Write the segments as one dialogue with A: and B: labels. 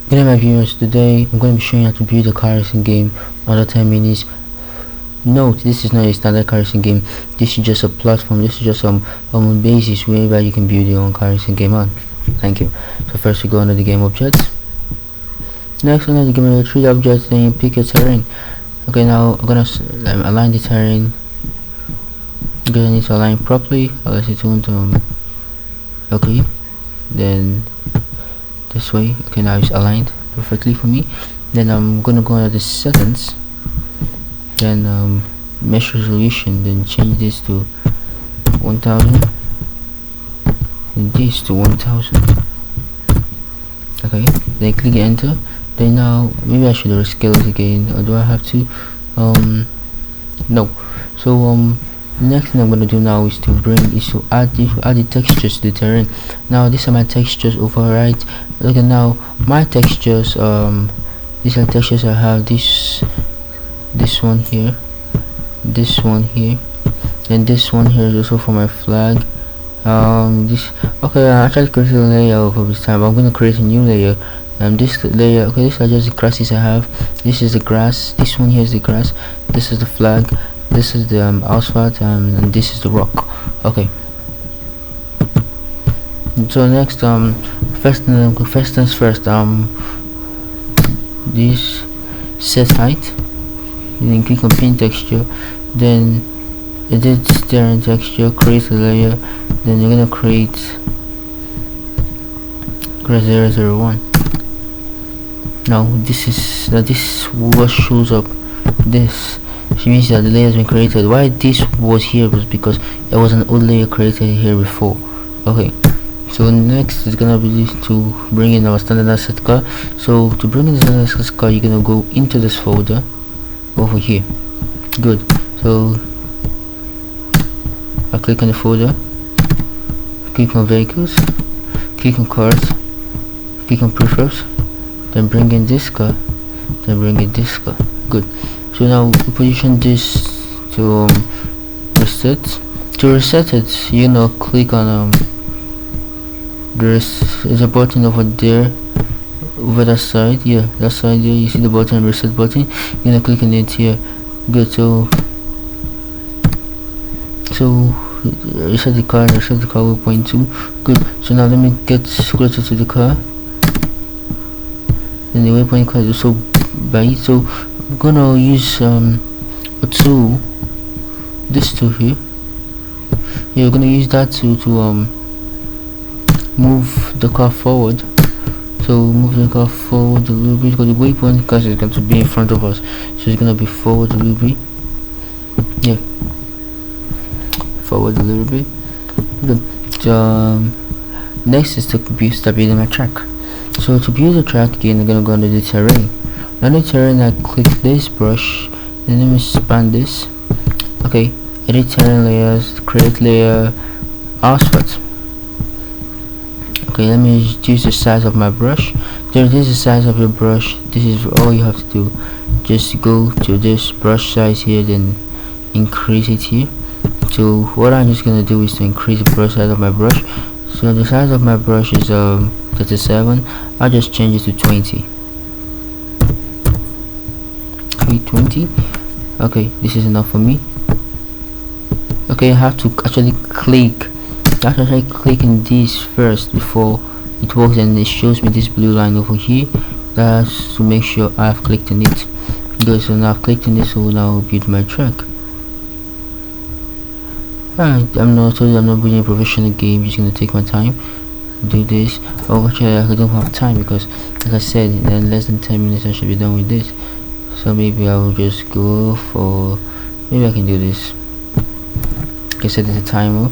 A: Good day my viewers, today I'm going to be showing you how to build a car racing game under 10 minutes. Note, this is not a standard car racing game, this is just a platform, this is just some basis whereby you can build your own car racing game on. Thank you. So first you go under the game objects. Next under the game objects, 3 objects, then you pick your terrain. Okay, now I'm gonna align the terrain. You're gonna need to align properly, unless you want to okay, then this way. Okay, now it's aligned perfectly for me. Then I'm gonna go under the settings, then mesh resolution, then change this to 1000 and this to 1000. Okay, then click enter. Then now maybe I should rescale it again, or do I have to? No. So next thing I'm gonna do now is to add the textures to the terrain. Now these are my textures override. Look at now my textures. These are textures I have. This one here, this one here, and this one here is also for my flag. This okay. I actually created a layer over this time, but I'm gonna create a new layer. This layer, okay, these are just the grasses I have. This is the grass, this one here is the grass, this is the flag, this is the asphalt, and this is the rock. Okay, so next first things first, this set height, then click on pin texture, then edit terrain texture, create a layer, then you're gonna create 001. Now this what shows up. This means that the layer has been created. Why this was here was because there was an old layer created here before. Okay, so next is gonna be to bring in our standard asset car. So to bring in the standard asset car, you're gonna go into this folder over here. Good. So I click on the folder, click on vehicles, click on cars, click on prefabs, then bring in this car, then bring in this car. Good. So now we position this to reset. To reset it, you know, click on there's a button over there, over that side. Yeah, that side there, you see the button, reset button. You're gonna click on it here. Good. So reset the car 0.2. Good. So now let me get closer to the car. And the waypoint card is also by it. So I'm gonna use a tool, this tool here. Yeah, we're gonna use that tool to move the car forward. So move the car forward a little bit, because the waypoint card is going to be in front of us, so it's gonna be forward a little bit. Yeah, forward a little bit. Good. So, next is to start building my track. So to build the track again, I'm gonna go under the terrain. Under the terrain, I click this brush, then let me expand this. Okay, edit terrain layers, create layer, asphalt. Okay, let me reduce the size of my brush. To reduce the size of your brush, this is all you have to do. Just go to this brush size here, then increase it here. So what I'm just gonna do is to increase the brush size of my brush. So the size of my brush is 37. I'll just change it to 20. Okay, 20. Okay, this is enough for me. Okay, I have to actually click. I have to actually click in this first before it works, and it shows me this blue line over here. That's to make sure I've clicked on it. Good. So now I've clicked on this, so now I'll build my track. I'm not building a professional game. Just gonna take my time, do this. Oh, actually I don't have time, because like I said, in less than 10 minutes I should be done with this. So maybe I will just go for, maybe I can do this. Okay, set the timer.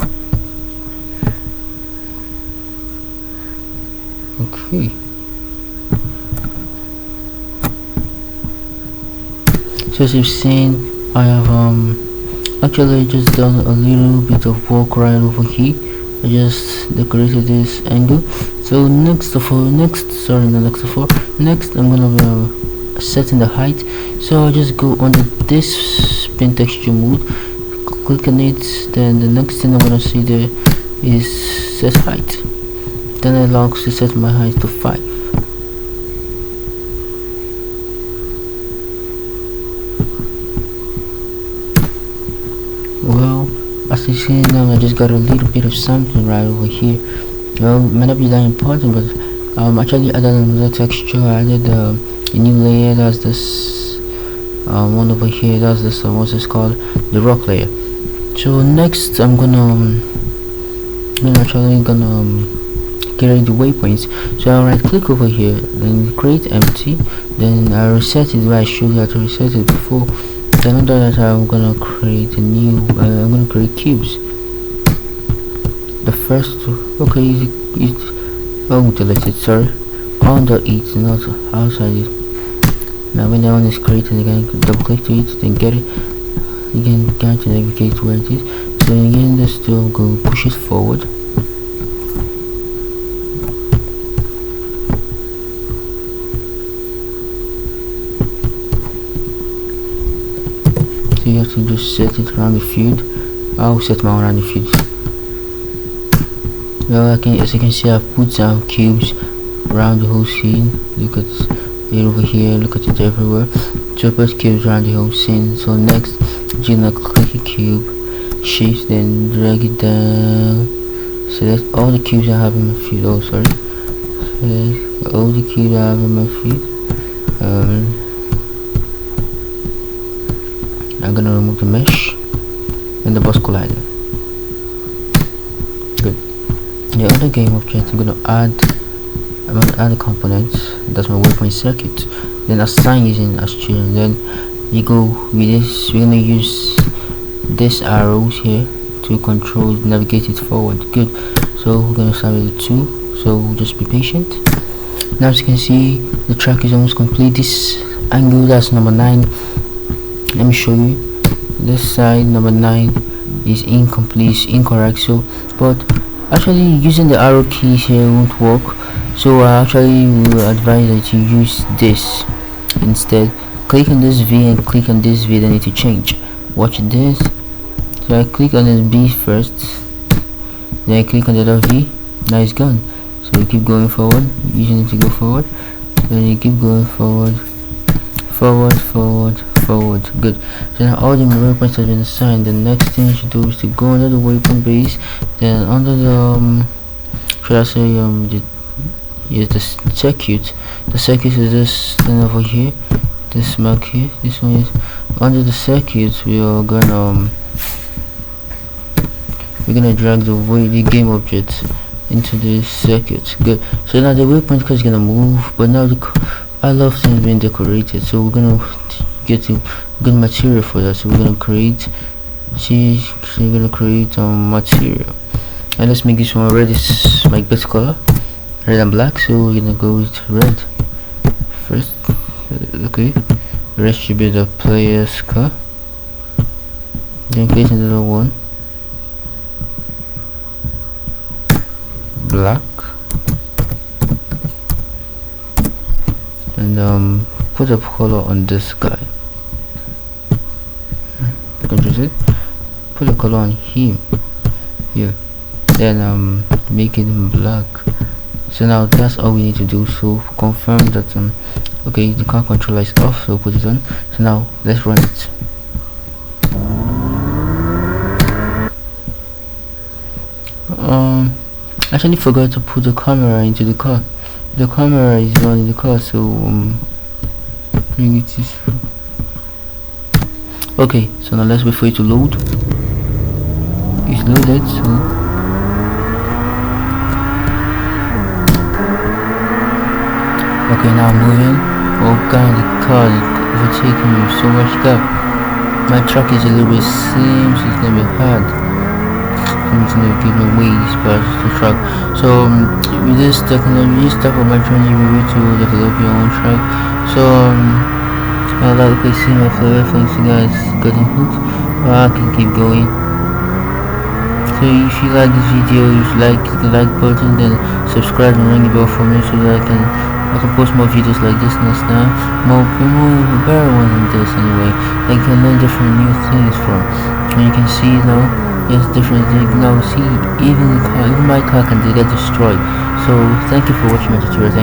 A: Okay, so as you've seen, I have actually just done a little bit of work right over here. I just decorated this angle. So next I'm gonna be setting the height. So I'll just go under this pin texture mode, click on it, then the next thing I'm gonna see there is set height. Then I log to set my height to 5. see now I just got a little bit of something right over here. Well, it might not be that important, but actually added another texture. I added a new layer. That's this one over here. That's this what's this called, the rock layer. So next I'm gonna create the waypoints. So I'll right click over here, then create empty, then I reset it where I showed you how to reset it before. Then under that I'm gonna create a new I'm gonna create cubes. The first okay delete it, sorry, under it, not outside it. Now when that one is created, again double click to it, then get it, again can to navigate where it is. So again just still go push it forward. So you have to just set it around the field. I'll set my own around the field. Well, as you can see, I've put some cubes around the whole scene. Look at it over here, look at it everywhere. So I put cubes around the whole scene. So next you're gonna click a cube, shift, then drag it down. Select all the cubes I have in my field. Oh sorry, select all the cubes I have in my field. I'm gonna remove the mesh and the bus collider. Good. The other game object, I'm gonna add a component. That's my waypoint circuit. Then assign using as children. Then you go with this. We're gonna use these arrows here to control, navigate it forward. Good. So we're gonna start with the 2. So just be patient. Now as you can see, the track is almost complete. This angle, that's number 9. Let me show you. This side number 9 is incomplete, incorrect. So but actually using the arrow keys here won't work, so I actually will advise that you use this instead. Click on this V and click on this V, then need to change. Watch this. So I click on this B first, then I click on the other V. Now it's gone. So you keep going forward, using it to go forward, then you keep going forward, forward. Good. So now all the waypoints have been assigned. The next thing you should do is to go under the waypoint base, then under the should I say the circuit. The circuit is this thing over here, this mark here. This one is under the circuit. We're gonna drag the game object into the circuit. Good. So now the waypoint is gonna move, but now I love things being decorated, so we're gonna get a good material for that. So we're gonna create material, and let's make this one red. Is my best color, red and black. So we're gonna go with red first. Okay, the rest should be the player's car. Then create another one, black, and put a color on this guy. Control Z, put a color on him here, then make it black. So now that's all we need to do. So confirm that okay, the car controller is off, so put it on. So now let's run it. Actually forgot to put the camera into the car. The camera is not in the car, so bring it this. Okay, so now let's wait for it to load. It's loaded, so okay, now I'm moving. Oh god, the car is overtaking me so much gap. My truck is a little bit slim, so it's gonna be hard for me to navigate my ways past the truck. So with this technology, this type of battery, you will be able to develop your own truck. So I'd like to see my flavor. Thanks you guys got input. I can keep going. So if you like this video, you like the like button, then subscribe and ring the bell for me so that I can post more videos like this next time. More better ones than this anyway. I can learn different new things from. And you can see now there's different things now. See, even my car can get destroyed. So thank you for watching my tutorial. Thank you.